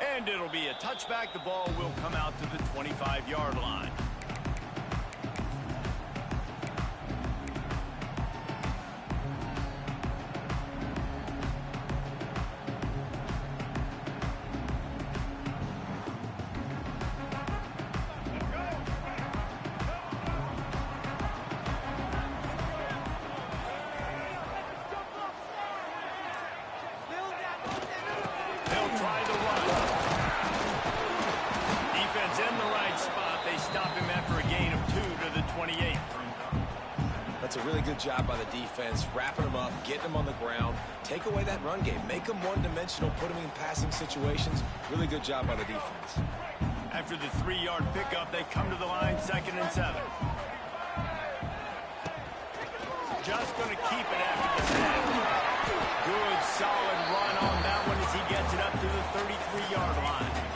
And it'll be a touchback. The ball will come out to the 25-yard line. That's a really good job by the defense, wrapping them up, getting them on the ground. Take away that run game. Make them one-dimensional, put them in passing situations. Really good job by the defense. After the 3-yard pickup, they come to the line, 2nd and 7. Just going to keep it after the snap. Good, solid run on that one as he gets it up to the 33-yard line.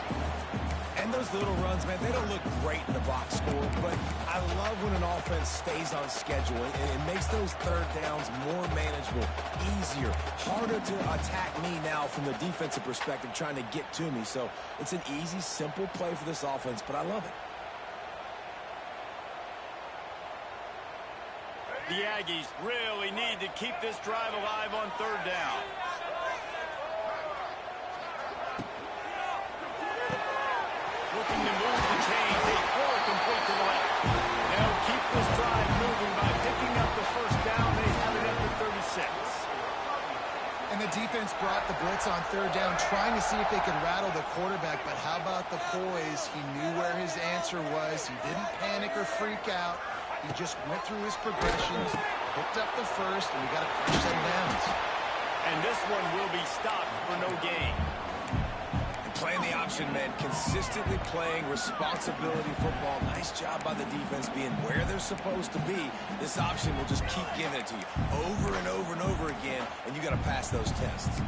And those little runs, man, they don't look great in the box score, but I love when an offense stays on schedule. It makes those third downs more manageable, easier, harder to attack me now from the defensive perspective trying to get to me. So it's an easy, simple play for this offense, but I love it. The Aggies really need to keep this drive alive on 3rd down. Looking to move the chains. They throw it complete to the left. They'll keep this drive moving by picking up the 1st down. They have it up to 36. And the defense brought the blitz on 3rd down, trying to see if they could rattle the quarterback. But how about the poise? He knew where his answer was. He didn't panic or freak out. He just went through his progressions, picked up the 1st, and we got a fresh set of downs. And this one will be stopped for no gain. Playing the option, man, consistently playing responsibility football. Nice job by the defense being where they're supposed to be. This option will just keep giving it to you over and over and over again, and you got to pass those tests.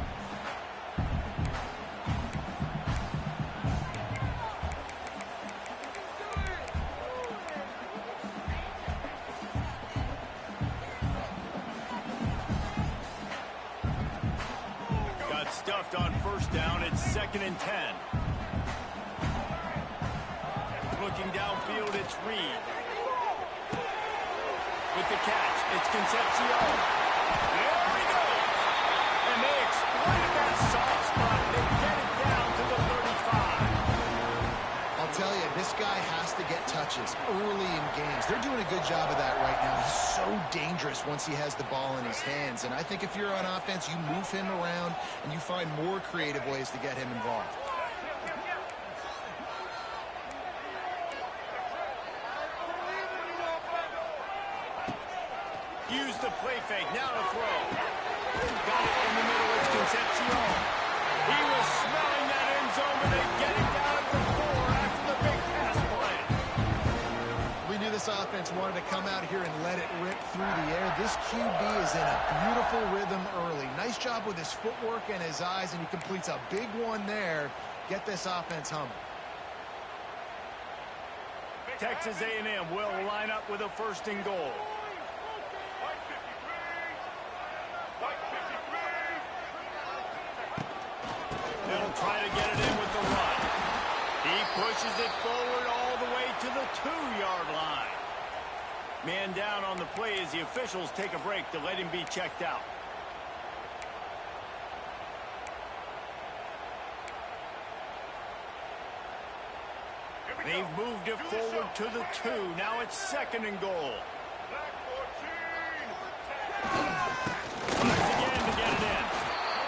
Stuffed on 1st down. It's 2nd and 10. Looking downfield, it's Reed. With the catch, it's Concepcion. There he goes. And they exploited that soft spot. They get it down to the 35. I'll tell you, this guy has to get touches early in games. They're doing a good job of that right now. He's so dangerous once he has the ball in his hands. And I think if you're on offense, you move him around and you find more creative ways to get him involved. Use the play fake. Now to throw. Got it in the middle. It's Concepcion. He was smelling that end zone, but they get it down at the 4 after the big pass play. We knew this offense wanted to come out here and let it rip through the air. This QB is in a beautiful rhythm early. Nice job with his footwork and his eyes, and he completes a big one there. Get this offense humming. Texas A&M will line up with a 1st and goal. They'll try to get it in with the run. He pushes it forward all the way to the 2-yard line. Man down on the play as the officials take a break to let him be checked out. They've moved it forward to the 2. Now it's 2nd and goal. Tries again to get it in.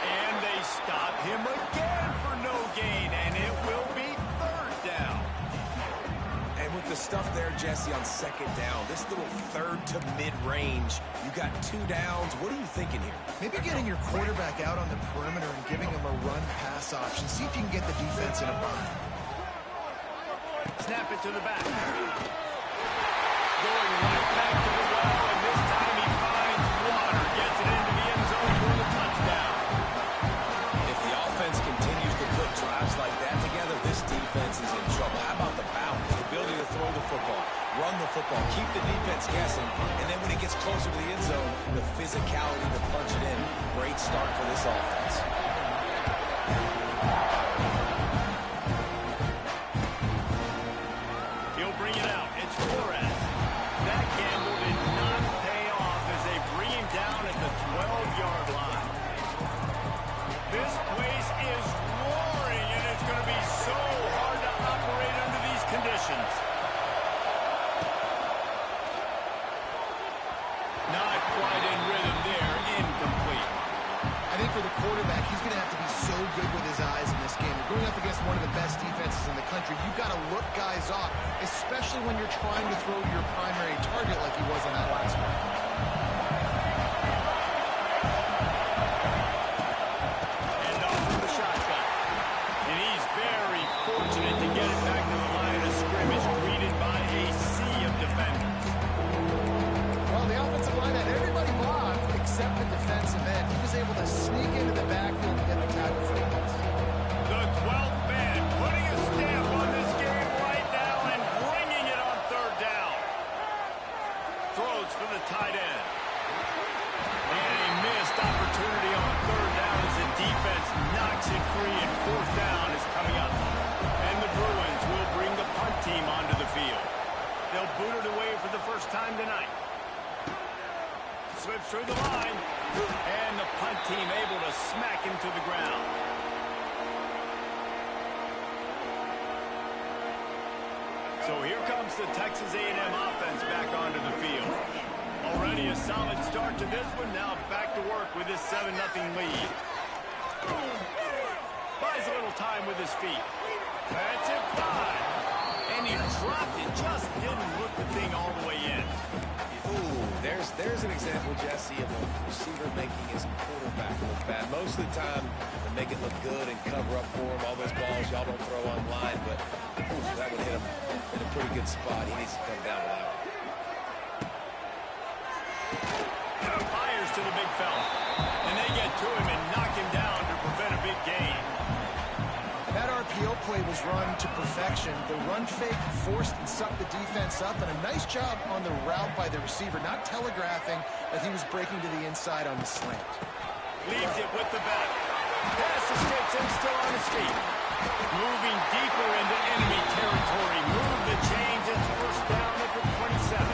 And they stop him again for no gain. And it will be 3rd down. And with the stuff there, Jesse, on 2nd down, this little 3rd to mid-range, you got 2 downs. What are you thinking here? Maybe getting your quarterback out on the perimeter and giving him a run-pass option. See if you can get the defense in a bind. Snap it to the back. Going right back to the well, and this time he finds water. Gets it into the end zone for the touchdown. If the offense continues to put drives like that together, this defense is in trouble. How about the balance, the ability to throw the football, run the football, keep the defense guessing, and then when it gets closer to the end zone, the physicality to punch it in. Great start for this offense. possessions. Not quite in rhythm there. Incomplete. I think for the quarterback, he's going to have to be so good with his eyes in this game. You're going up against one of the best defenses in the country. You've got to look guys off, especially when you're trying to throw your primary target like he was on that last one. And off with the shotgun. And he's very fortunate to get it back to the line of scrimmage, greeted by a sea of defenders. Well, the offensive line had everybody blocked except the defensive end. He was able to sneak into the backfield and get the tackle for once. The 12th man putting a stamp on this game right now and bringing it on third down. Throws for the tight end. And a missed opportunity on third down as the defense knocks it free, and fourth down is coming up. And the Bruins will bring the punt team onto the field. They'll boot it away for the first time tonight. Slips through the line, and the punt team able to smack him to the ground. So here comes the Texas A&M offense back onto the field. Already a solid start to this one. Now back to work with this 7-0 lead. Buys a little time with his feet. That's it, 5. And he dropped it. Just didn't look the thing all the way in. Ooh, there's an example, Jesse, of a receiver making his quarterback look bad. Most of the time, they make it look good and cover up for him. All those balls y'all don't throw online, but ooh, that would hit him in a pretty good spot. He needs to come down with that one. Fires to the big fella. And they get to him and knock him down to prevent a big gain. That RPO play was run to perfection. The run fake forced and sucked the defense up, and a nice job on the route by the receiver, not telegraphing that he was breaking to the inside on the slant. Leaves it with the back. Pass escapes him, still on his feet. Moving deeper into enemy territory. Move the chains. It's first down at the 27.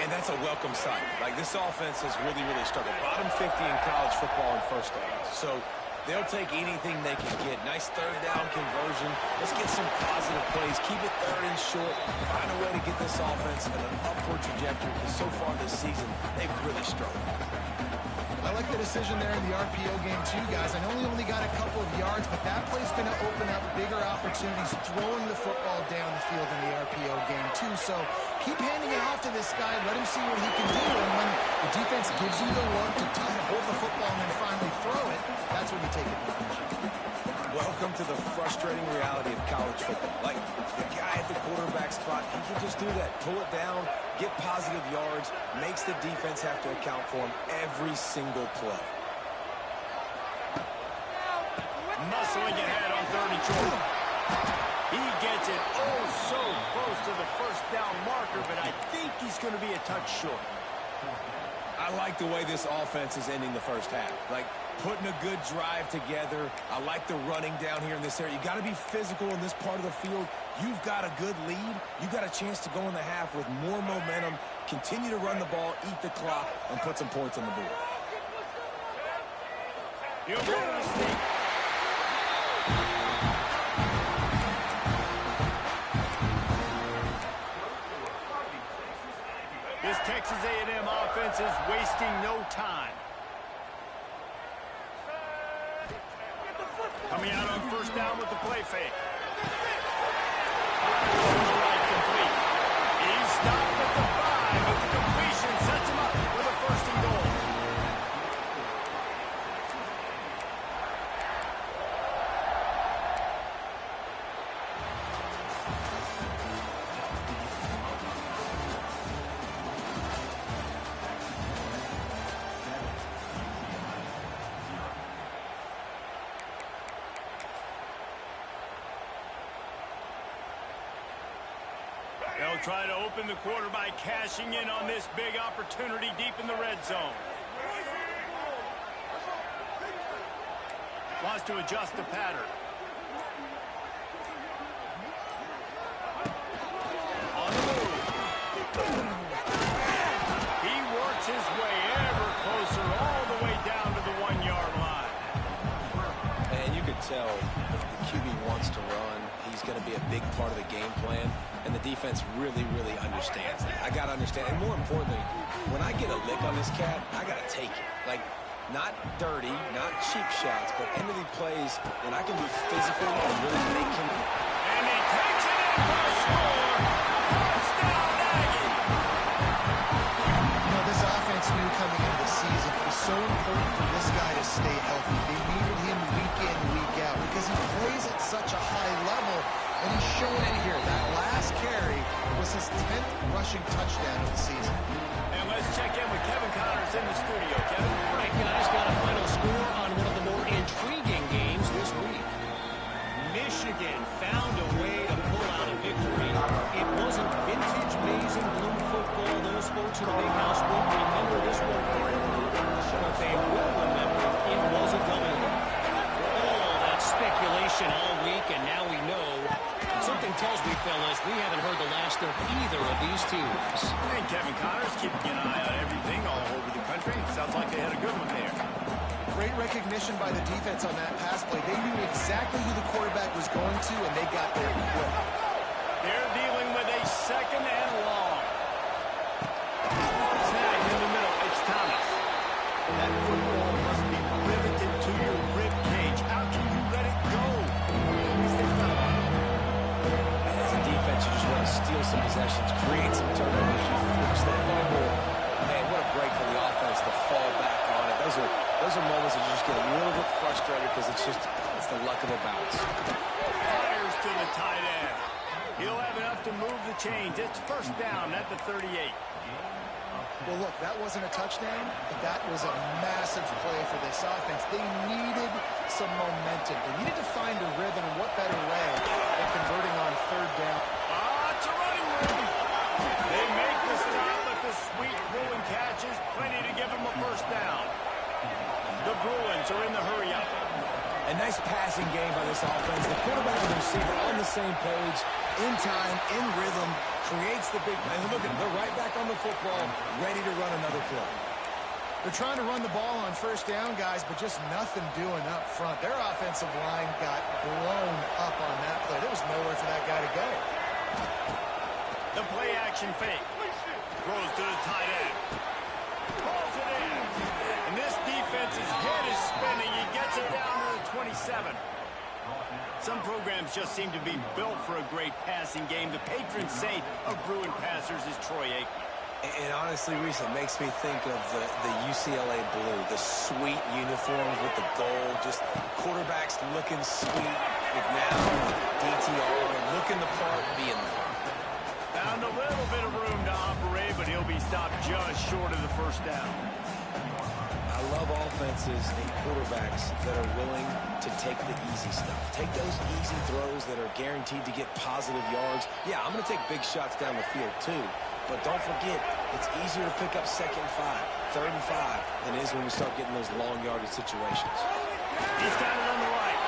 And that's a welcome sight. Like, this offense has really struggled. Bottom 50 in college football in first downs. So they'll take anything they can get. Nice third down conversion. Let's get some positive plays. Keep it third and short. Find a way to get this offense in an upward trajectory, because so far this season, they've really struggled. I like the decision there in the RPO game too, guys. I know he only got a couple of yards, but that play's going to open up bigger opportunities throwing the football down the field in the RPO game too. So keep handing it off to this guy. Let him see what he can do. And when the defense gives you the look to hold the football and then finally throw it, that's when you take advantage. Welcome to the frustrating reality of college football. Like, the guy at the quarterback spot, he can just do that. Pull it down, get positive yards, makes the defense have to account for him every single play. Muscling ahead on third and short. He gets it oh so close to the first down marker, but I think he's going to be a touch short. I like the way this offense is ending the first half. Like, putting a good drive together. I like the running down here in this area. You got to be physical in this part of the field. You've got a good lead. You've got a chance to go in the half with more momentum, continue to run the ball, eat the clock, and put some points on the board. He'll go to the sneak. This Texas A&M offense is wasting no time. Coming out on first down with the play fake. Right complete. He's stopped at the 5, but the completion sets him up with a first and goal. They'll try to open the quarter by cashing in on this big opportunity deep in the red zone. Wants to adjust the pattern. On the move. He works his way ever closer all the way down to the 1-yard line. And you could tell the QB wants to run. he's going to be a big part of the game plan, and the defense really, really understands that. I got to understand, and more importantly, when I get a lick on this cat, I got to take it. Like, not dirty, not cheap shots, but end of the plays when I can be physical and really make him. And he takes it in for a score. Touchdown, Aggie. You know, this offense knew coming into the season it was so important for this guy to stay healthy. They needed him week in, week out because he plays at such a high level, and he's showing it here. That last carry was his 10th rushing touchdown of the season. And let's check in with Kevin Connors in the studio. Kevin? All right, guys, got a final score on one of the more intriguing games this week. Michigan found a way to pull out a victory. It wasn't vintage maize and blue football. Those folks in the big house won't remember this one forever, but they will remember it was a W. All that speculation all week, and now we know. Something tells me, fellas, we haven't heard the last of either of these teams. And Kevin Connors keeping an eye on everything all over the country. Sounds like they had a good one there. Great recognition by the defense on that pass play. They knew exactly who the quarterback was going to, and they got there quick. They're dealing with a second and long. Snag in the middle. It's Thomas. That football must be riveted to your rib cage. How can you let it go? He's the front on it. And as a defense, you just want to steal some possessions, create some turnovers, you force the fumble. Man, what a break for the offense to fall back on it. Those are moments that you just get a little bit frustrated because it's the luck of the bounce. Fires to the tight end. He'll have enough to move the chains. It's first down at the 38. Well, look, that wasn't a touchdown, but that was a massive play for this offense. They needed some momentum. They needed to find a rhythm, and what better way than converting on third down. It's a running room. They make the stop, but the sweet Bruin catches plenty to give them a first down. The Bruins are in the hurry-up. A nice passing game by this offense. The quarterback and the receiver on the same page, in time, in rhythm, creates the big play. And look at them, they're right back on the football, ready to run another play. They're trying to run the ball on first down, guys, but just nothing doing up front. Their offensive line got blown up on that play. There was nowhere for that guy to go. The play-action fake. Throws to the tight end. Pulls it in. And this defense's head is spinning. He gets it down to the 27. Some programs just seem to be built for a great passing game. The patron saint of Bruin passers is Troy Aikman. And honestly, Reese, it makes me think of the UCLA blue, the sweet uniforms with the gold, just quarterbacks looking sweet with now DTR, looking the part, being the part. Found a little bit of room to operate, but he'll be stopped just short of the first down. I love offenses and quarterbacks that are willing to take the easy stuff. Take those easy throws that are guaranteed to get positive yards. Yeah, I'm going to take big shots down the field too. But don't forget, it's easier to pick up 2nd and 5, 3rd and 5 than it is when we start getting those long yardage situations. He's got it on the right.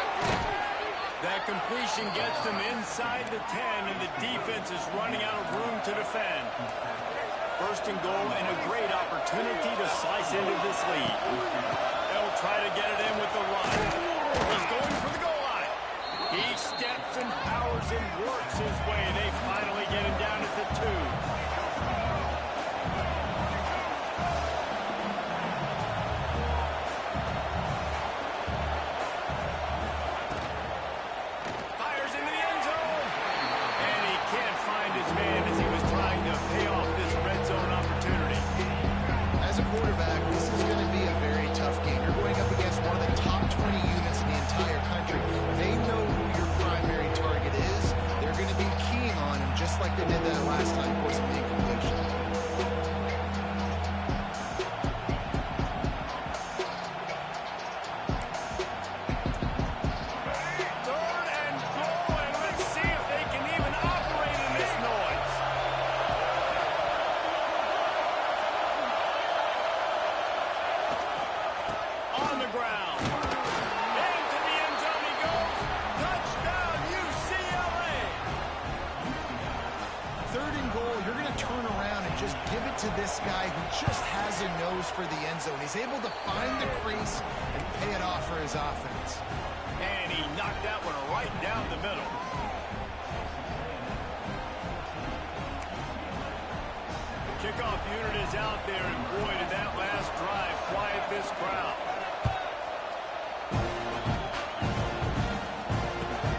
That completion gets them inside the 10, and the defense is running out of room to defend. First and goal, and a great opportunity to slice into this lead. They'll try to get it in with the run. He's going for the goal line. He steps and powers and works his way. They finally get him down at the 2. Like they did that last time, force an incompletion. Third and goal, and let's see if they can even operate in this noise. On the ground. Into the end zone he goes. Touchdown, UCLA. 3rd and goal, you're going to turn around and just give it to this guy who just has a nose for the end zone. He's able to find the crease and pay it off for his offense. And he knocked that one right down the middle. unit is out there, and boy, did that last drive quiet this crowd.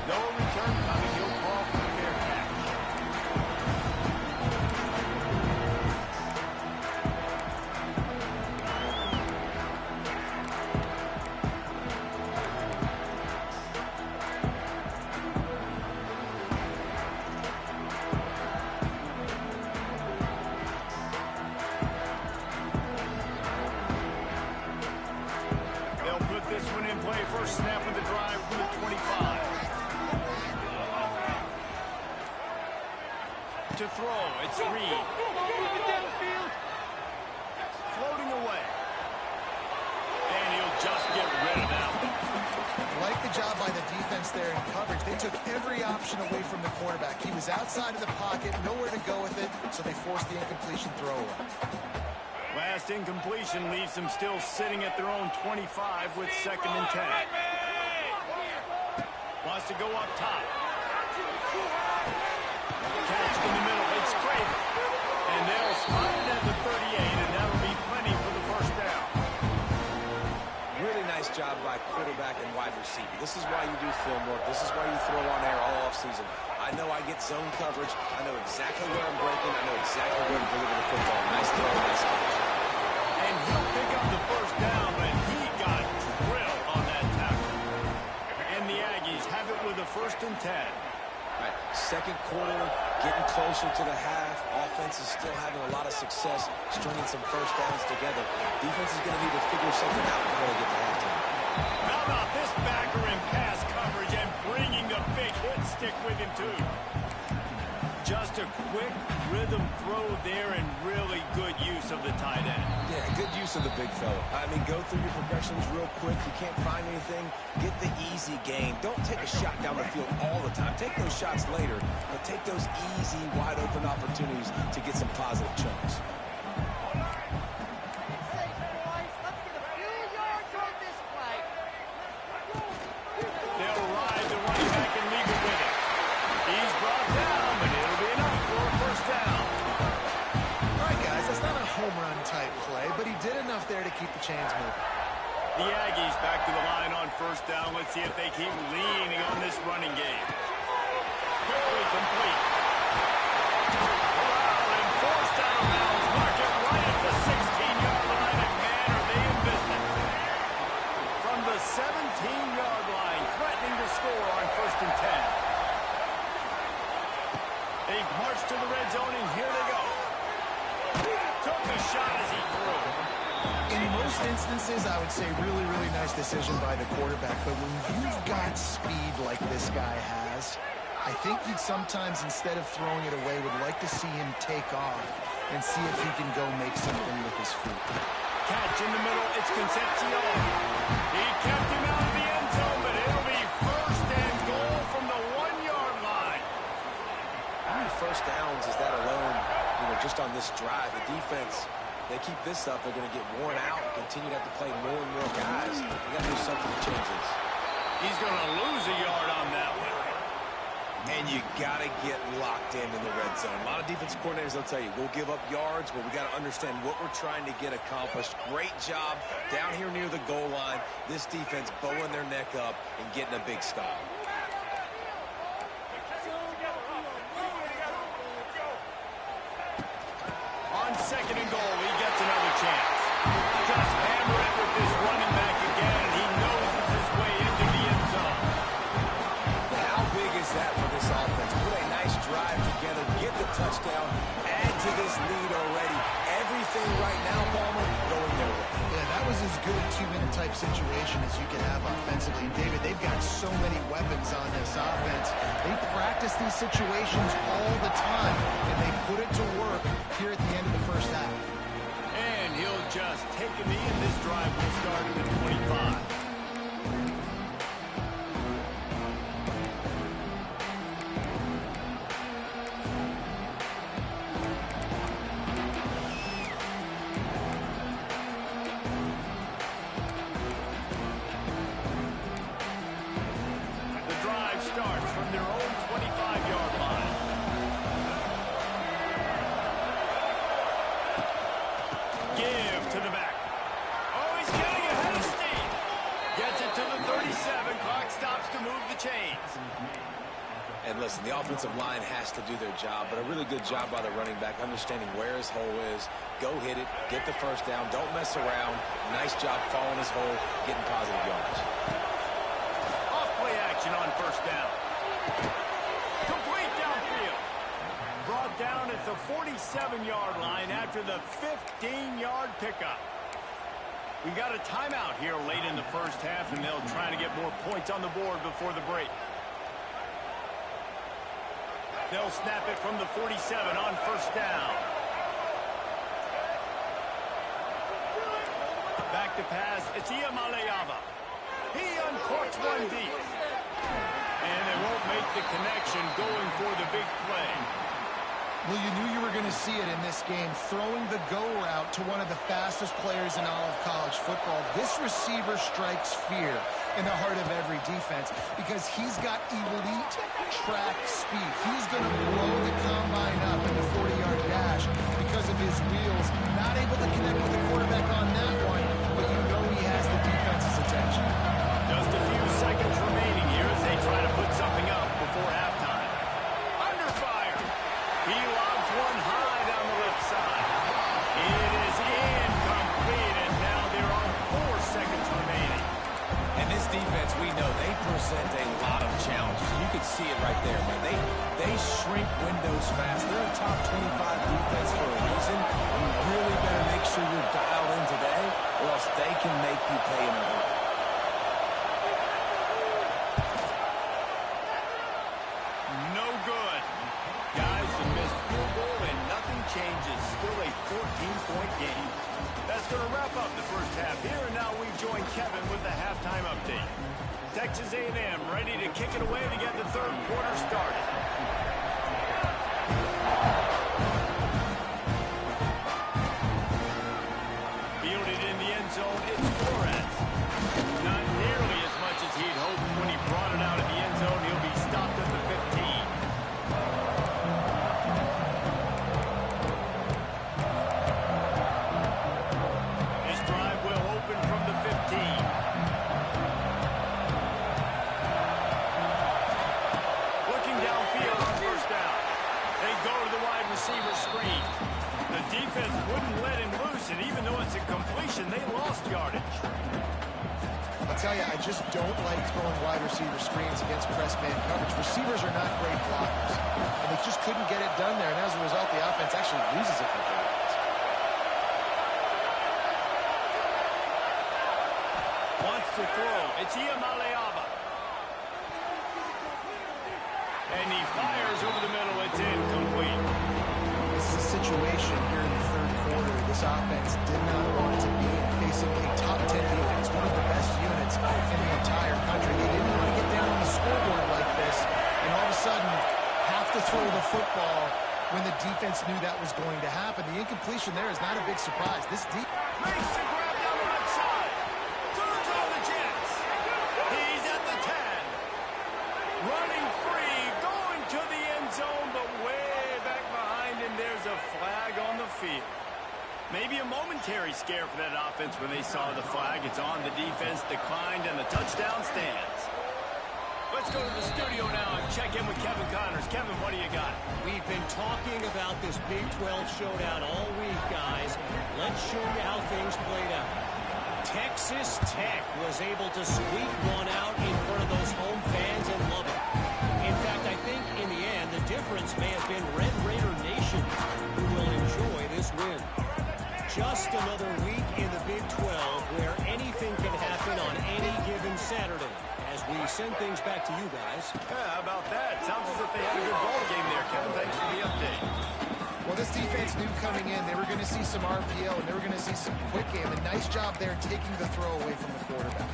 No return coming. He'll call for a fair catch. This one in play, first snap of the drive from the 25. To throw, it's Reed. Floating away. And he'll just get rid of that one. Like the job by the defense there in coverage. They took every option away from the quarterback. He was outside of the pocket, nowhere to go with it, so they forced the incompletion throw away. Last incompletion leaves them still sitting at their own 25 with 2nd and 10. Wants to go up top. Catch in the middle. It's Craven. And they'll spot it at the 38, and that'll be plenty for the first down. Really nice job by quarterback and wide receiver. This is why you do film work. This is why you throw on air all offseason. I know I get zone coverage. I know exactly where I'm breaking. I know exactly where to deliver the football. Nice throw, nice catch. And he'll pick up the first down, but he got drilled on that tackle. And the Aggies have it with a 1st and 10. All right, second quarter, getting closer to the half. Offense is still having a lot of success stringing some first downs together. Defense is going to need to figure something out before they get to halftime. How about this backer in pass coverage and bringing the big hit stick with him, too? Just a quick rhythm throw there and really good use of the tight end. Yeah, good use of the big fella. I mean, go through your progressions real quick. You can't find anything. Get the easy game. Don't take a shot down the field all the time. Take those shots later, but take those easy, wide-open opportunities to get some positive chunks. They'll ride the running back and leave it with him. He's brought down, but it'll be enough for a first down. All right, guys, that's not a home run type play, but he did enough there to keep the chains moving. The Aggies back to the line on first down. Let's see if they keep leaning on this running game. Quickly complete. Corral and forced out of bounds. Mark it right at the 16-yard line, and man, are they in business. From the 17-yard line, threatening to score on 1st and 10. They've marched to the red zone, and here they go. Took the shot as he threw. In most instances, I would say really, really nice decision by the quarterback. But when you've got speed like this guy has, I think you'd sometimes, instead of throwing it away, would like to see him take off and see if he can go make something with his feet. Catch in the middle. It's Concepcion. He kept him out of the end zone, but it'll be 1st and goal from the 1-yard line. How many first downs is that alone, just on this drive? The defense, they keep this up, they're going to get worn out, continue to have to play more and more guys. They got to do something to change this. He's going to lose a yard on that one. And you got to get locked in the red zone. A lot of defensive coordinators, they'll tell you, we'll give up yards, but we got to understand what we're trying to get accomplished. Great job down here near the goal line. This defense bowing their neck up and getting a big stop. On 2nd and goal, he gets another chance. Just hammer it with this running back again, and he noses his way into the end zone. How big is that for this offense? Put a nice drive together, get the touchdown, add to this lead already. Everything right now, Palmer, going their way. Yeah, that was as good a 2-minute type situation as you can have offensively. David, they've got so many weapons on this offense. They practice these situations all the time, and they put it to work here at the end of the first half. And he'll just take a knee, and this drive will start at the 25. Starts from their own 25-yard line. And listen, the offensive line has to do their job, but a really good job by the running back, understanding where his hole is. Go hit it, get the first down, don't mess around. Nice job following his hole, getting positive yardage. Off-play action on first down. Complete downfield. Brought down at the 47-yard line after the 15-yard pickup. We got a timeout here late in the first half, and they'll try to get more points on the board before the break. They'll snap it from the 47 on first down. Back to pass. It's Iamaleava. He uncorks one deep. And they won't make the connection going for the big play. Well, you knew you were going to see it in this game, throwing the go route to one of the fastest players in all of college football. This receiver strikes fear in the heart of every defense because he's got elite track speed. He's going to blow the combine up in the 40-yard dash because of his wheels. Not able to connect with the quarterback on that one, but you know he has the defense's attention. Just a few seconds remaining here as they try to put something up before halftime. Under fire. He lobs one high down the left side. It is incomplete, and now there are 4 seconds remaining. And this defense, we know, they present a lot of challenges. You can see it right there, man. They shrink windows fast. They're a top 25 defense for a reason. You really better make sure you're dialed in today, or else they can make you pay in a hurry. No good. Guys, a missed field goal, and nothing changes. Still a 14-point game. That's going to wrap up the first half here, and now we join Kevin with the halftime update. Texas A&M ready to kick it away to get the third quarter started. Fielded in the end zone, it's Flores. Not nearly as much as he'd hoped when he brought it out of the end zone. He'll be stopped at the 15. His drive will open from the 15. Looking downfield on first down. They go to the wide receiver screen. The defense wouldn't let him loose, and even though it's a completion, they lost yardage. I'll tell you, I just don't like throwing wide receiver screens against press man coverage. Receivers are not great blockers, and they just couldn't get it done there, and as a result, the offense actually loses it completely. Wants to throw. It's Iamaleava. And he fires over the middle. It's incomplete. This is a situation here in the third quarter this offense did not want to be in, facing a top 10 defense, one of the best units in the entire country. They didn't want to get down on the scoreboard like this, and all of a sudden have to throw the football when the defense knew that was going to happen. The incompletion there is not a big surprise. This deep Makes the grab down the right side. Throws on the Jets. He's at the 10. Running free, going to the end zone, but way back behind him, there's a flag on the field. Maybe a momentary scare for that offense when they saw the flag. It's on, the defense declined, and the touchdown stands. Let's go to the studio now and check in with Kevin Connors. Kevin, what do you got? We've been talking about this Big 12 showdown all week, guys. Let's show you how things played out. Texas Tech was able to squeak one out in front of those home fans in Lubbock. In fact, I think in the end, the difference may have been Red Raider Nation who will enjoy this win. Just another week in the Big 12 where anything can happen on any given Saturday. As we send things back to you guys. Yeah, how about that? Sounds as if they had a good ball game there, Kevin. Thanks for the update. Well, this defense knew coming in they were going to see some RPO and they were going to see some quick game. A nice job there taking the throw away from the quarterback.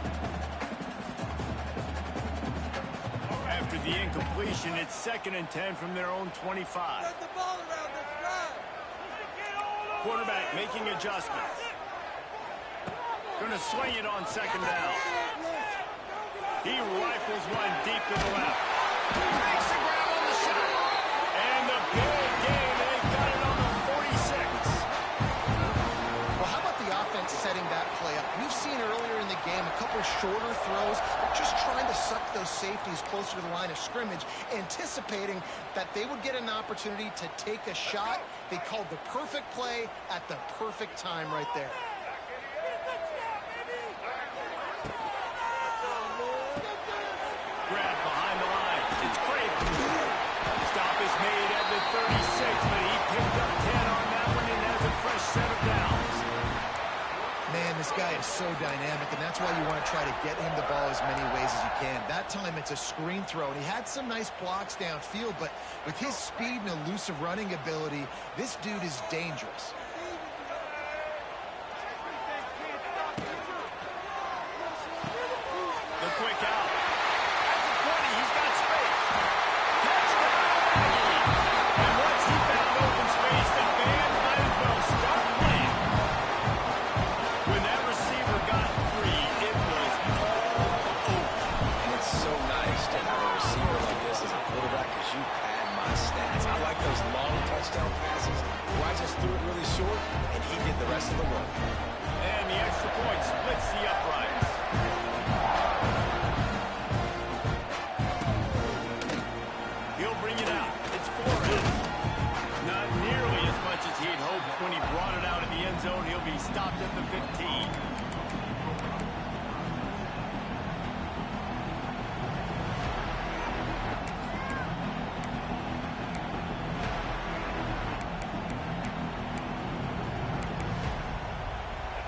After the incompletion, it's 2nd and 10 from their own 25. Quarterback making adjustments. Going to swing it on 2nd down. He rifles one deep to the left. Makes the grab on the shot. And the big game, they've got it on the 46. Well, how about the setting that play up. We've seen earlier in the game a couple shorter throws. They're just trying to suck those safeties closer to the line of scrimmage, anticipating that they would get an opportunity to take a shot. They called the perfect play at the perfect time right there. Grab behind the line. It's Craven. Stop is made at the 36, but he picked up 10 on that one and has a fresh set of downs. Man, this guy is so dynamic, and that's why you want to try to get him the ball as many ways as you can. That time, it's a screen throw, and he had some nice blocks downfield, but with his speed and elusive running ability, this dude is dangerous. The quick out. At the 20, he's got space. Touchdown, Aggies. And once he found open space, the fans might as well start playing. When that receiver got free, it was all over. And it's so nice to have a receiver like this as a quarterback because you pad my stats. I like those long touchdown passes where I just threw it really short and he did the rest of the work. And the extra point splits the uprights. He'll bring it out. It's Flores. Not nearly as much as he'd hoped when he brought it out in the end zone. He'll be stopped at the 15.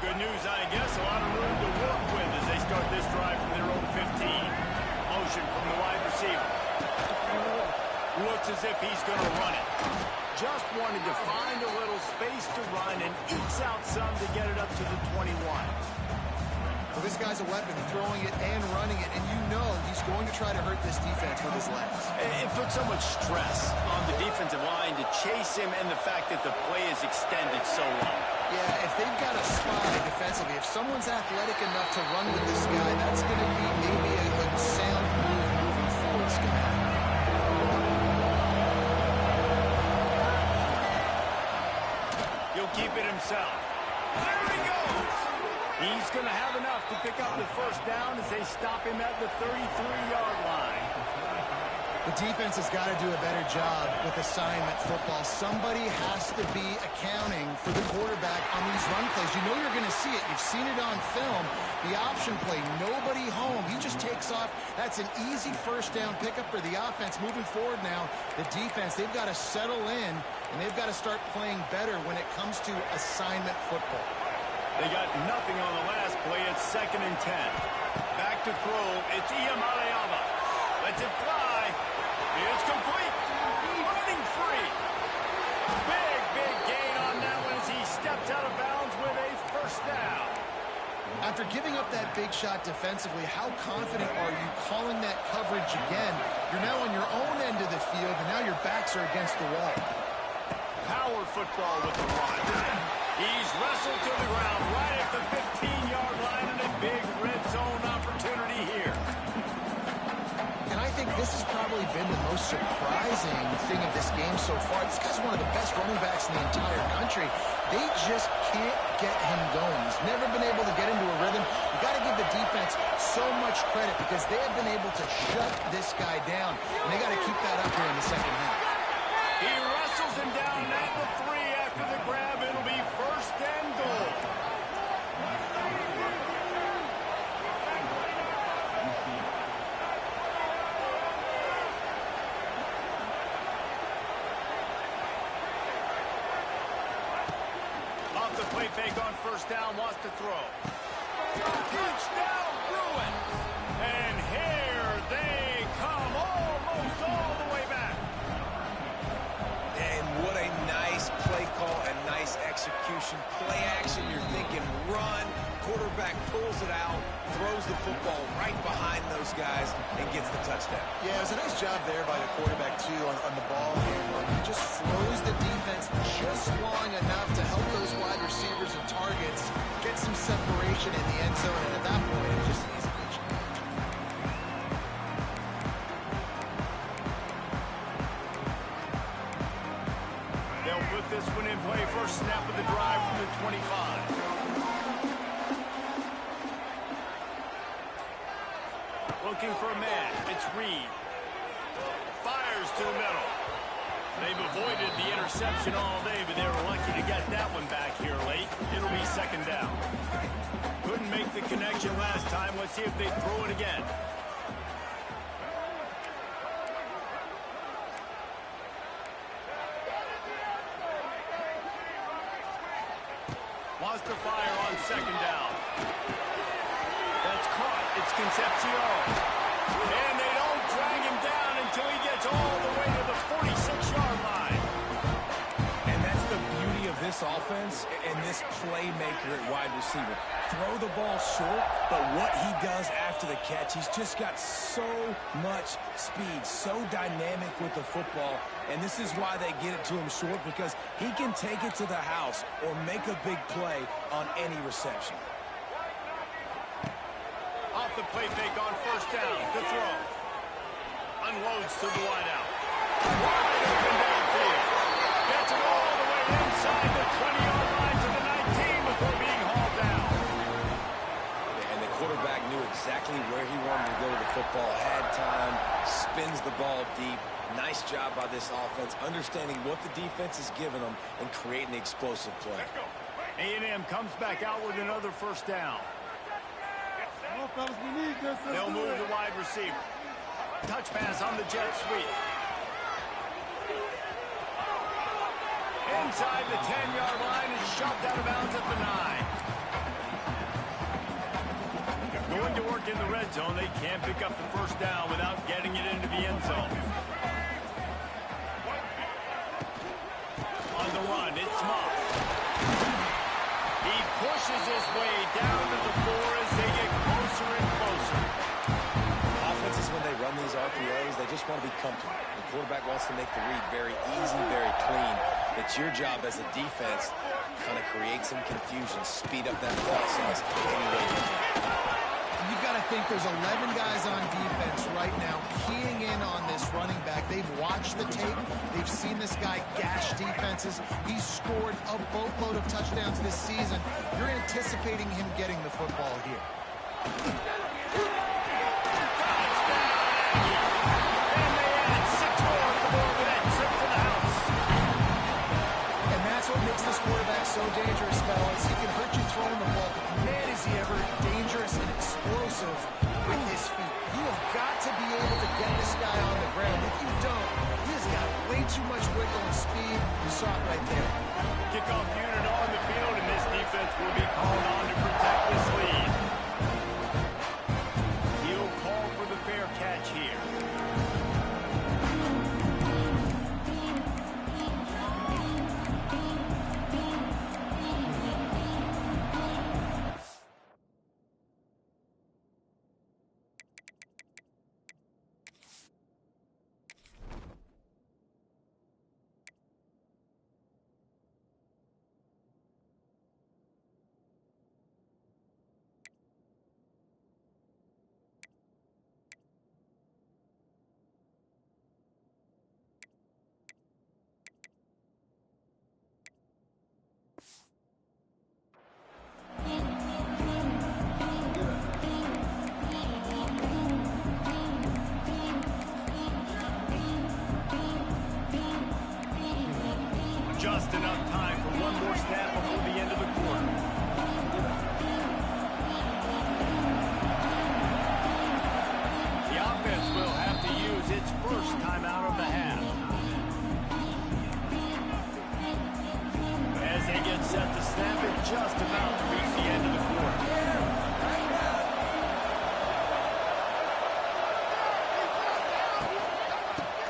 Good news, I guess. A lot of room to work with as they start this drive from their own 15. Motion from the wide receiver. Looks as if he's going to run it. Just wanted to find a little space to run and ekes out some to get it up to the 21. Well, this guy's a weapon, throwing it and running it, and you know he's going to try to hurt this defense with his legs. It puts so much stress on the defensive line to chase him and the fact that the play is extended so long. Yeah, if they've got a spy defensively, if someone's athletic enough to run with this guy, that's going to be maybe a sound move moving forward, schematic. He'll keep it himself. There he goes! He's going to have enough to pick up the first down as they stop him at the 33-yard line. The defense has got to do a better job with assignment football. Somebody has to be accounting for the quarterback on these run plays. You know you're going to see it. You've seen it on film. The option play, nobody home. He just takes off. That's an easy first down pickup for the offense. Moving forward now, the defense, they've got to settle in, and they've got to start playing better when it comes to assignment football. They got nothing on the last play. It's 2nd and 10. Back to throw. It's Iyamaleava. Lets it fly. It's complete. Running free. Big gain on that one as he steps out of bounds with a first down. After giving up that big shot defensively, how confident are you calling that coverage again? You're now on your own end of the field, and now your backs are against the wall. Power football with the run. He's wrestled to the ground right at the 15-yard line and a big red zone opportunity here. And I think this has probably been the most surprising thing of this game so far. This guy's one of the best running backs in the entire country. They just can't get him going. He's never been able to get into a rhythm. You got to give the defense so much credit because they have been able to shut this guy down, and they got to keep that up here in the second half. He wrestles him down at the 3 after the grab. It'll be 1st and goal. Off the play fake on 1st down, wants to throw. Touchdown, Bruins! And here they come, almost all the way back. And what a nice play call and nice execution. Play action, you're thinking run. Quarterback pulls it out, throws the football right behind those guys, and gets the touchdown. Yeah, it was a nice job there by the quarterback, too, on the ball handler. He just froze the defense just long enough to help those wide receivers and targets get some separation in the end zone, and at that point, it was just an easy reach. They'll put this one in play. First snap of the drive from the 25. Well, looking for a man. It's Reed. Fires to the middle. They've avoided the interception all day, but they were lucky to get that one back here late. It'll be second down. Couldn't make the connection last time. Let's see if they throw it again. Wants to fire on second down. That's caught. It's Concepcion. And they don't drag him down until he gets all the way to the 46-yard line. And that's the beauty of this offense and this playmaker at wide receiver. Throw the ball short, but what he does after the catch, he's just got so much speed, so dynamic with the football. And this is why they get it to him short, because he can take it to the house or make a big play on any reception. Off the play fake on first down. To throw. Unloads to the wideout. Wide open downfield. Gets it all the way inside the 20-yard line to the 19 before being hauled down. And the quarterback knew exactly where he wanted to go with the football. Had time. Spins the ball deep. Nice job by this offense, understanding what the defense is giving them and creating the explosive play. A&M comes back out with another first down. They'll move the wide receiver. Touch pass on the jet sweep. Inside the 10-yard line is shoved out of bounds at the 9. Going to work in the red zone. They can't pick up the first down without getting it into the end zone. On the run, it's Moss. He pushes his way down to the floor as they get closer and closer. Offenses, when they run these RPOs, they just want to be comfortable. The quarterback wants to make the read very easy, very clean. It's your job as a defense to kind of create some confusion, speed up that process any way you can. You've got to think there's 11 guys on defense right now keying in on this running back. They've watched the tape. They've seen this guy gash defenses. He's scored a boatload of touchdowns this season. You're anticipating him getting the football here. And they add 6 more on the board with that trip to the house. And that's what makes this quarterback so dangerous, fellas. He can hurt you throwing the ball, but man, is he ever dangerous and explosive with his feet. You have got to be able to get this guy on the ground. If you don't, he's got way too much wiggle and speed. You saw it right there. Kickoff unit on the field, and this defense will be called on to protect this lead. He'll call for the fair catch here. Just enough time for one more snap before the end of the quarter. The offense will have to use its first timeout of the half. As they get set to snap it, just about to reach the end of the quarter.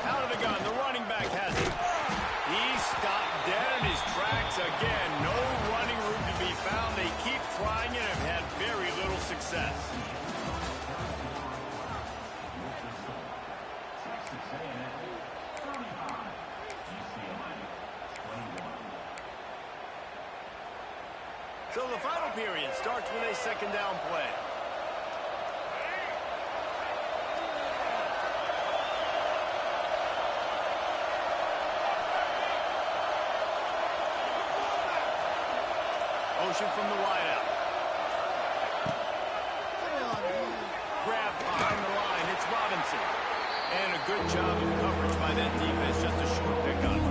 Out of the gun, the running back has it. He stopped dead in his tracks again. No running room to be found. They keep trying and have had very little success. So the final period starts with a second down play. Motion from the wideout. Grabbed behind the line. And a good job of coverage by that defense. Just a short pickup.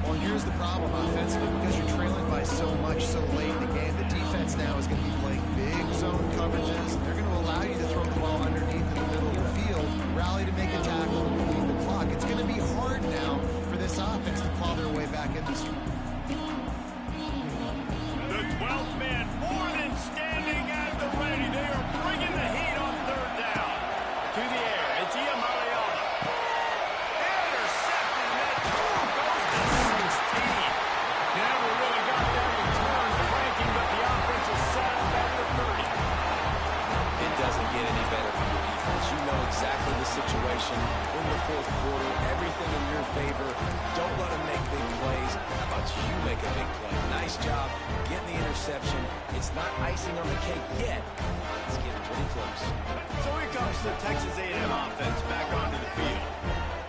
Well, here's the problem offensively. Because you're trailing by so much so late in the game, the defense now is going to be playing big zone coverages. They're going to allow you to throw the ball underneath in the middle of the field, rally to make a tackle, and bleed the clock. It's going to be hard now for this offense to claw their way back in this one. The 12th man more than standing at the ready. They are bringing the heat on third down. To the air, it's Iamaleava. Intercepted, and that throw goes to 16. Never really got that return ranking, but the offense is set up at the 30. It doesn't get any better for your defense. You know exactly the situation in the fourth quarter. Everything in your favor. Don't let them make big plays. How about you make a big play? Nice job getting the interception. It's not icing on the cake yet. It's getting pretty close. So here comes the Texas A&M offense back onto the field.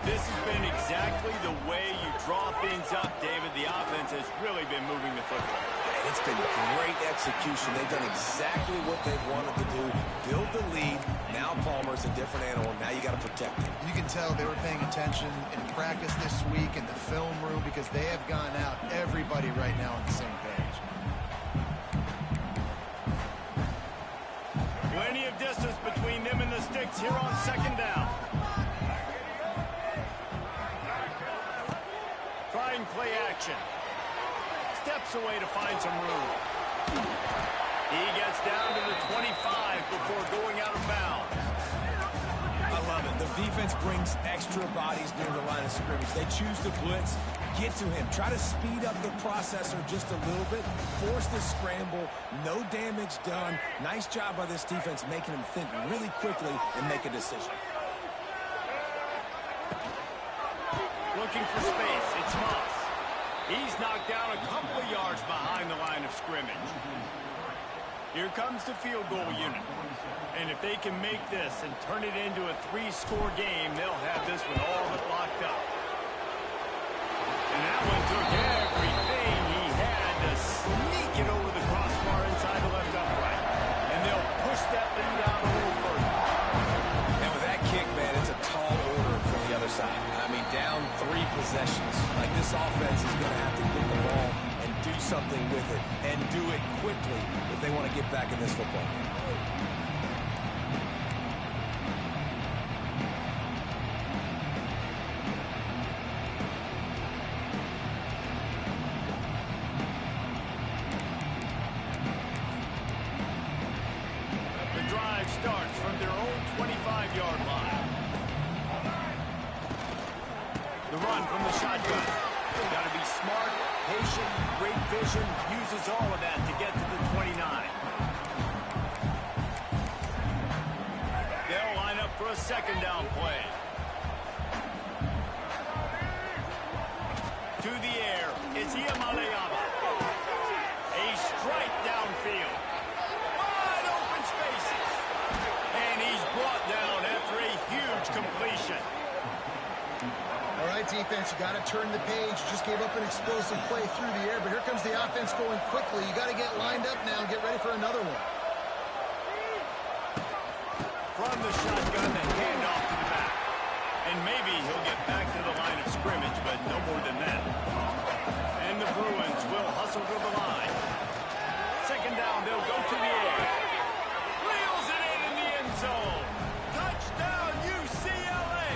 This has been exactly the way you draw things up, David. The offense has really been moving the football. And it's been great execution. They've done exactly what they've wanted to do. Build the lead. Now Palmer's a different animal. Now you got to protect him. You can tell they were paying attention in practice this week in the film room because they have gone out, everybody right now on the same page. Plenty of distance between them and the sticks here on second down. Trying play action. Steps away to find some room. He gets down to the 25 before going out of bounds. I love it. The defense brings extra bodies near the line of scrimmage. They choose to blitz, get to him, try to speed up the processor just a little bit, force the scramble, no damage done. Nice job by this defense making him think really quickly and make a decision. Looking for space. It's Moss. He's knocked down a couple of yards behind the line of scrimmage. Here comes the field goal unit. And if they can make this and turn it into a 3-score game, they'll have this one all but locked up. And that one took everything he had to sneak it over the crossbar inside the left upright. And they'll push that lead out a little further. And with that kick, man, it's a tall order from the other side. I mean, down 3 possessions. Like, this offense is going to have to get the ball and do something with it, and do it quickly if they want to get back in this football game. The drive starts from their own 25-yard line. The run from the shotgun. Got to be smart, patient, great vision, uses all of that to get to the 29. They'll line up for a second down play. To the air, it's Iamaleava. A strike downfield. Wide open spaces. And he's brought down after a huge completion. All right, defense, you got to turn the page. You just gave up an explosive play through the air, but here comes the offense going quickly. You got to get lined up now and get ready for another one. From the shotgun, the handoff to the back. And maybe he'll get back to the line of scrimmage, but no more than that. And the Bruins will hustle to the line. Second down, they'll go to the air. Reels it in the end zone. Touchdown, UCLA.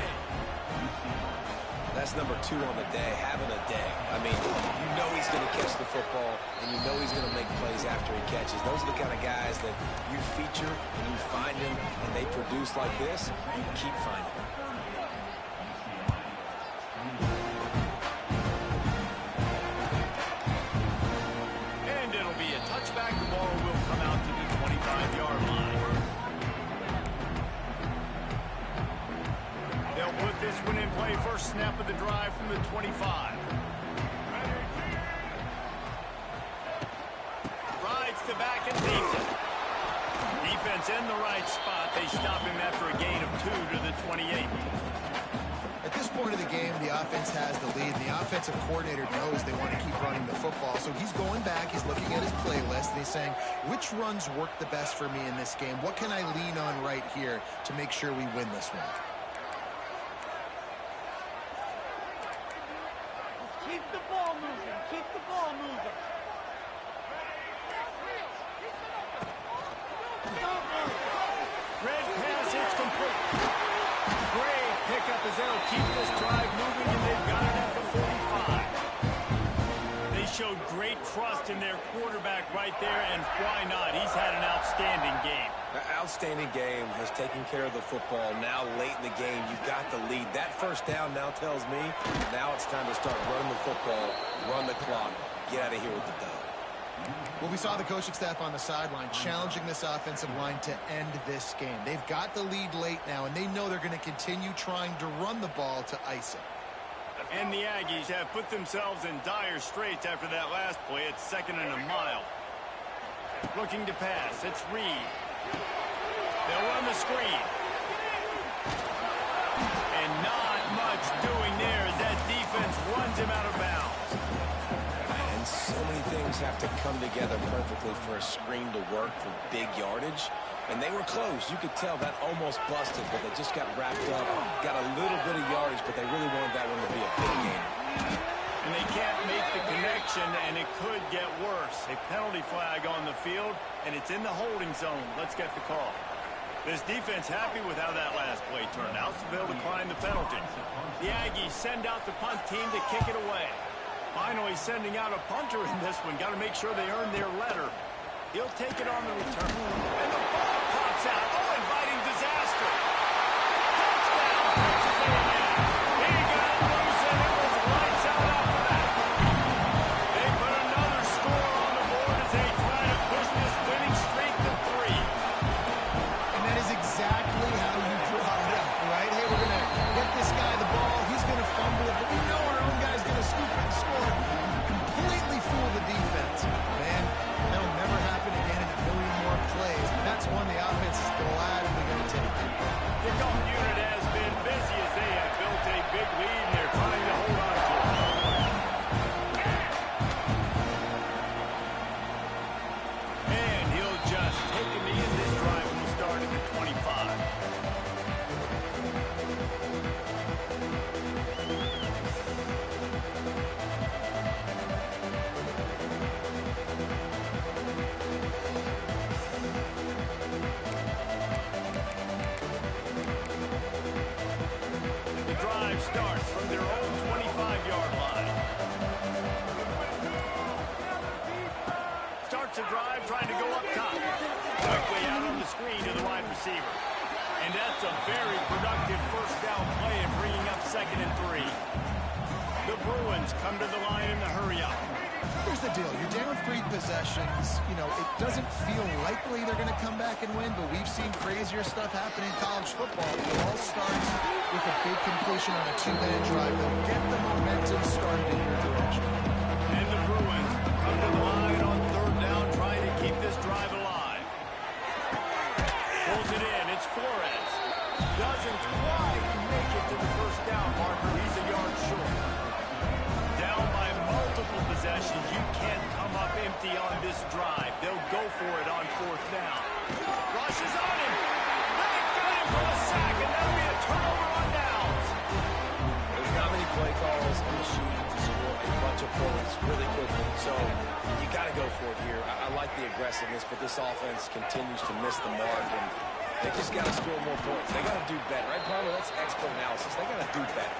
That's number 2 on the day, having a day. I mean, you know he's going to catch the football, and you know he's going to make plays after he catches. Those are the kind of guys that you feature, and you find them, and they produce like this, you keep finding them. And it'll be a touchback. The ball will come out to the 25-yard line. They'll put this one in play. First snap of the drive from the 25. Rides to back and leaves it. Defense in the right spot. They stop him after a gain of 2 to the 28. At this point of the game, the offense has the lead. The offensive coordinator knows they want to keep running the football. So he's going back, he's looking at his playlist, and he's saying, which runs work the best for me in this game? What can I lean on right here to make sure we win this one? Keep the ball moving. Keep the ball moving. Red pass, it's complete. Great pickup as they'll keep this drive moving, and they've got it at the 45. They showed great trust in their quarterback right there, and why not? He's had an outstanding game. An outstanding game, has taken care of the football. Now late in the game, you got the lead. That first down now tells me now it's time to start running the football, run the clock, get out of here with the dub. Well, we saw the coaching staff on the sideline challenging this offensive line to end this game. They've got the lead late now, and they know they're going to continue trying to run the ball to ice it. And the Aggies have put themselves in dire straits after that last play. It's 2nd and a mile. Looking to pass. It's Reed. They'll run the screen. And not much doing there as that defense runs him out of bounds. And so many things have to come together perfectly for a screen to work for big yardage. And they were close. You could tell that almost busted, but they just got wrapped up, got a little bit of yardage, but they really wanted that one to be a big game. And they can't make the connection, and it could get worse. A penalty flag on the field, and it's in the holding zone. Let's get the call. This defense happy with how that last play turned out, so they'll decline the penalty. The Aggies send out the punt team to kick it away. Finally sending out a punter in this one. Got to make sure they earn their letter. He'll take it on the return. And the ball pops out. Oh, inviting disaster. Touchdown, Texas A&M. He got loose, and it was lights out after that. They put another score on the board as they try to push this winning streak to 3. And that is exactly how you draw it up, right? Hey, we're going to get this guy the ball. He's going to fumble it, but we know our own guy's going to scoop it and score. Completely fool the defense. Man, that'll never happen again in a million more plays. But that's one the offense is gladly going to take. Kickoff unit has been busy as they have built a big lead, and they're trying to hold on to it. And he'll just take a knee in this drive and will start at the 25. The drive starts from their own 25-yard line. Starts a drive trying to go up top. Quickly out on the screen to the wide receiver. And that's a very productive first down play and bringing up 2nd and 3. The Bruins come to the line in the hurry-up. Here's the deal. You're down 3 possessions. You know, it doesn't feel likely they're going to come back and win, but we've seen crazier stuff happen in college football. It all starts with a big completion on a 2-minute drive that will get the momentum started in your direction. And the Bruins come to the line on 3rd down, trying to keep this drive alive. Pulls it in. It's Flores. Doesn't quite make it to the first down marker. He's a yard short. Down by multiple possessions. You can't come up empty on this drive. They'll go for it on 4th down. Rush is on him. They've got him for a sack, and that'll be a turnover on downs. There's not many play calls on the sheet to score a bunch of points really quickly, so you got to go for it here. I like the aggressiveness, but this offense continues to miss the mark, and they just got to score more points. They got to do better, right, Pablo? That's expert analysis. They got to do better.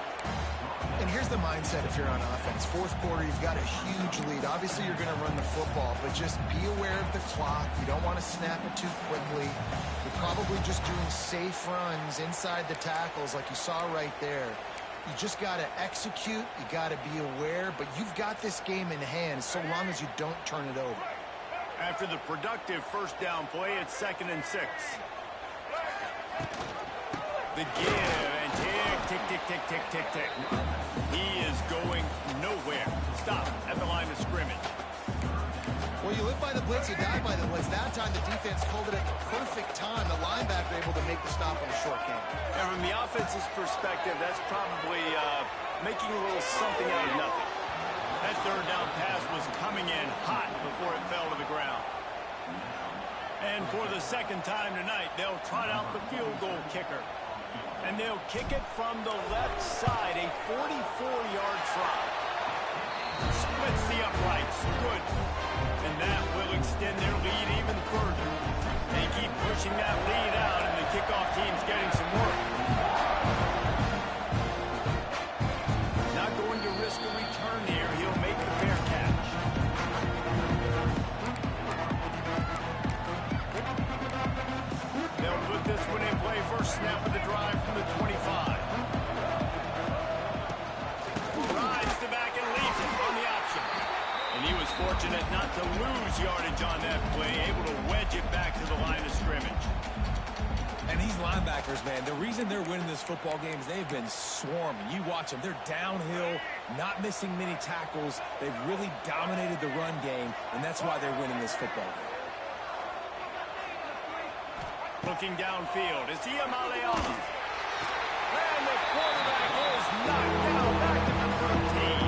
And here's the mindset if you're on offense. 4th quarter, you've got a huge lead. Obviously, you're going to run the football, but just be aware of the clock. You don't want to snap it too quickly. You're probably just doing safe runs inside the tackles like you saw right there. You just got to execute. You got to be aware, but you've got this game in hand so long as you don't turn it over. After the productive first down play, it's 2nd and 6. The give and tick, tick, tick, tick, tick, tick. He is going nowhere. Stop at the line of scrimmage. Well, you live by the blitz, you die by the blitz. That time the defense called it at the perfect time. The linebacker able to make the stop on a short game. And from the offense's perspective, that's probably making a little something out of nothing. That 3rd down pass was coming in hot before it fell to the ground. And for the 2nd time tonight, they'll trot out the field goal kicker. And they'll kick it from the left side, a 44-yard try. Splits the uprights. Good. And that will extend their lead even further. They keep pushing that lead out, and the kickoff team's getting some work. Not going to risk a return here. He'll make the fair catch. They'll put this one in play. First snap of the drive from the 25. Rides the back and leaves it on the option. And he was fortunate not to lose yardage on that play, able to wedge it back to the line of scrimmage. And these linebackers, man, the reason they're winning this football game is they've been swarming. You watch them. They're downhill, not missing many tackles. They've really dominated the run game, and that's why they're winning this football game. Looking downfield, it's Iamaleon. And the quarterback is knocked down back to the 13.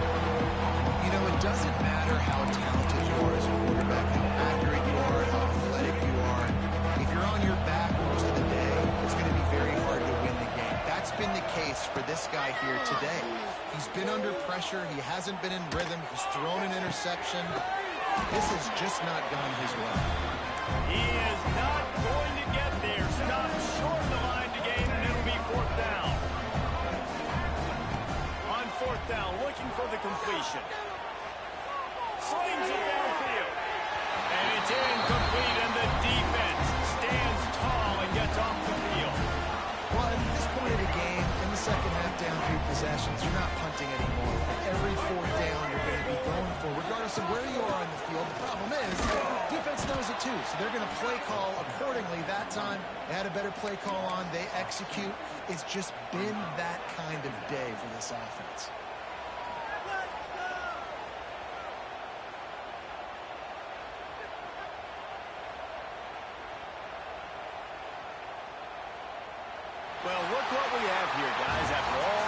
You know, it doesn't matter how talented you are as a quarterback, how accurate you are, how athletic you are. If you're on your back most of the day, it's going to be very hard to win the game. That's been the case for this guy here today. He's been under pressure. He hasn't been in rhythm. He's thrown an interception. This has just not gone his way. He is not going to get there. Stop short of the line to gain, and it'll be fourth down. On fourth down, looking for the completion. Slings it downfield. And it's incomplete, and the defense stands tall and gets off the field. Well, at this point of the game, in the second half, down 3 possessions, you're not punting anymore. Every fourth down you're going to be going for, regardless of where you are on the field. The problem is, defense knows it too, so they're going to play call accordingly. That time, they had a better play call on. They execute. It's just been that kind of day for this offense. Well, look what we have here, guys. After all